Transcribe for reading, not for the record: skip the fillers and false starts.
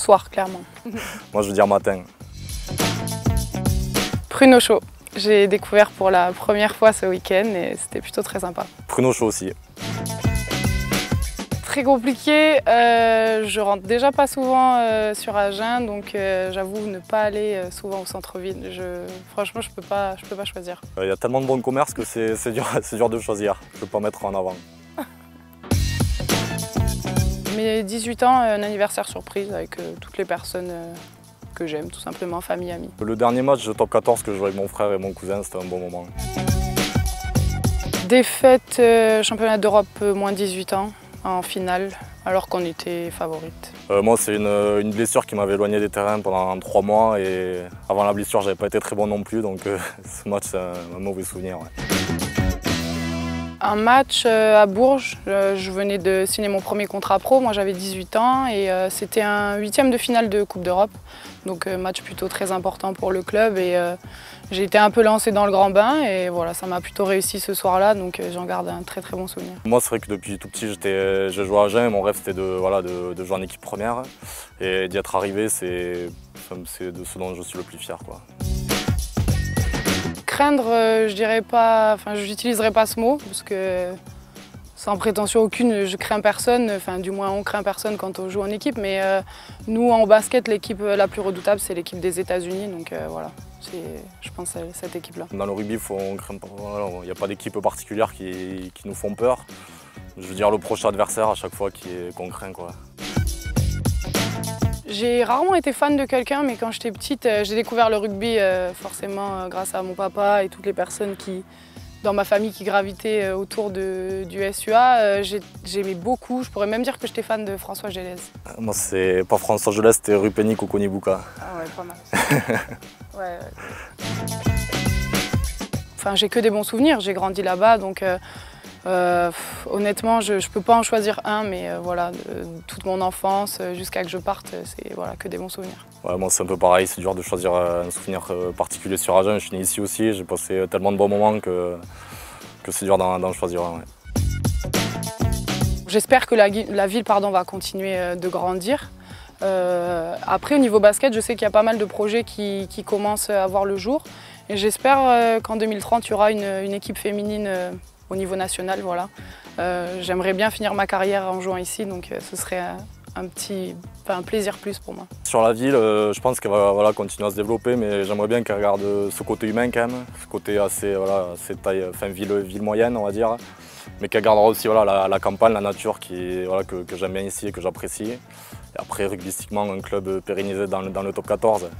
Soir, clairement. Moi, je veux dire matin. Pruneau chaud. J'ai découvert pour la première fois ce week-end et c'était plutôt très sympa. Pruneau chaud aussi. Très compliqué, je rentre déjà pas souvent sur Agen, donc j'avoue ne pas aller souvent au centre-ville. Franchement, je peux pas choisir. Il y a tellement de bons commerces que c'est dur de choisir. Je ne peux pas mettre en avant. Mes 18 ans, un anniversaire surprise avec toutes les personnes que j'aime, tout simplement, famille, amis. Le dernier match de top 14 que je jouais avec mon frère et mon cousin, c'était un bon moment. Défaite championnat d'Europe moins 18 ans. En finale, alors qu'on était favorite. Moi, c'est une blessure qui m'avait éloigné des terrains pendant 3 mois et avant la blessure, j'avais pas été très bon non plus, donc ce match, c'est un mauvais souvenir. Ouais. Un match à Bourges, je venais de signer mon premier contrat pro, moi j'avais 18 ans et c'était un 8e de finale de Coupe d'Europe, donc match plutôt très important pour le club et j'ai été un peu lancée dans le grand bain et voilà, ça m'a plutôt réussi ce soir-là, donc j'en garde un très très bon souvenir. Moi, c'est vrai que depuis tout petit, je jouais à Agen et mon rêve c'était de jouer en équipe première et d'y être arrivé, c'est de ce dont je suis le plus fier, quoi. Craindre, je dirais pas, enfin j'utiliserai pas ce mot parce que sans prétention aucune, je crains personne, enfin du moins on craint personne quand on joue en équipe, mais nous en basket, l'équipe la plus redoutable c'est l'équipe des États-Unis, donc voilà, je pense à cette équipe-là. Dans le rugby, il n'y a pas d'équipe particulière qui nous font peur. Je veux dire le prochain adversaire à chaque fois qu'on craint, quoi. J'ai rarement été fan de quelqu'un, mais quand j'étais petite, j'ai découvert le rugby forcément grâce à mon papa et toutes les personnes dans ma famille qui gravitaient autour du SUA. J'aimais beaucoup, je pourrais même dire que j'étais fan de François Gélez. Moi, c'est pas François Gélez, c'était Rupeni Kokonibuka. Ah ouais, pas mal. Ouais. Enfin, j'ai que des bons souvenirs, j'ai grandi là-bas, donc honnêtement, je ne peux pas en choisir un, mais voilà, toute mon enfance jusqu'à que je parte, c'est voilà, que des bons souvenirs. Ouais, moi c'est un peu pareil, c'est dur de choisir un souvenir particulier sur Agen. Je suis né ici aussi, j'ai passé tellement de bons moments que c'est dur d'en choisir un. Ouais. J'espère que la ville va continuer de grandir. Après, au niveau basket, je sais qu'il y a pas mal de projets qui commencent à voir le jour. Et j'espère qu'en 2030, il y aura une équipe féminine au niveau national. Voilà. J'aimerais bien finir ma carrière en jouant ici, donc ce serait un plaisir plus pour moi. Sur la ville, je pense qu'elle va continuer à se développer, mais j'aimerais bien qu'elle garde ce côté humain quand même, ce côté assez taille, ville moyenne, on va dire, mais qu'elle gardera aussi la campagne, la nature que j'aime bien ici et que j'apprécie. Et après, rugbystiquement, un club pérennisé dans le top 14.